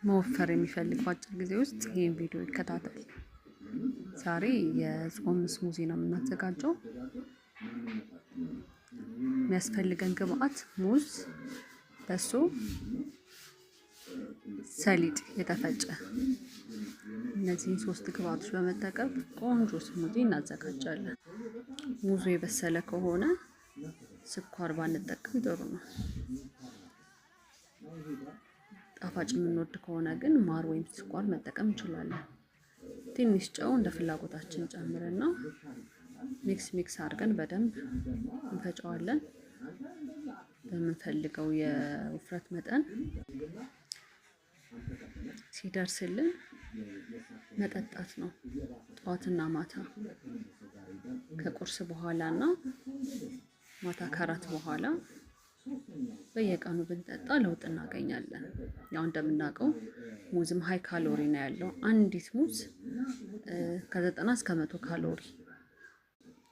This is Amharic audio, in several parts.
መወፈር የሚፈልግ በአጭር ጊዜ ውስጥ ይህን ቪዲዮ ይከታተል። ዛሬ የጾም ስሙዚ ነው የምናዘጋጀው። የሚያስፈልገን ግብአት ሙዝ፣ በሶ፣ ሰሊጥ የተፈጨ። እነዚህን 3 ግብአቶች በመጠቀም ቆንጆ ስሙዚ እናዘጋጃለን። ሙዙ የበሰለ ከሆነ ስኳር ባንጠቀም ጥሩ ነው። ጣፋጭ የምንወድ ከሆነ ግን ማር ወይም ስኳር መጠቀም እንችላለን። ትንሽ ጨው እንደ ፍላጎታችን ጨምረና ሚክስ አድርገን በደንብ እንፈጨዋለን። በምንፈልገው የውፍረት መጠን ሲደርስልን መጠጣት ነው። ጠዋትና ማታ ከቁርስ በኋላና ማታ ከራት በኋላ በየቀኑ ብንጠጣ ለውጥ እናገኛለን። ያው እንደምናውቀው ሙዝም ሃይ ካሎሪ ነው ያለው። አንዲት ሙዝ ከ90 እስከ 100 ካሎሪ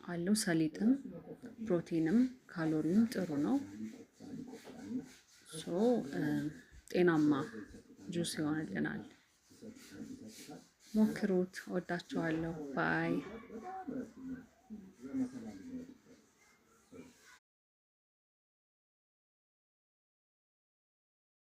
አለው። ሰሊጥም ፕሮቲንም ካሎሪም ጥሩ ነው። ጤናማ ጁስ ይሆንልናል። ሞክሩት። ወዳችኋለሁ። ባይ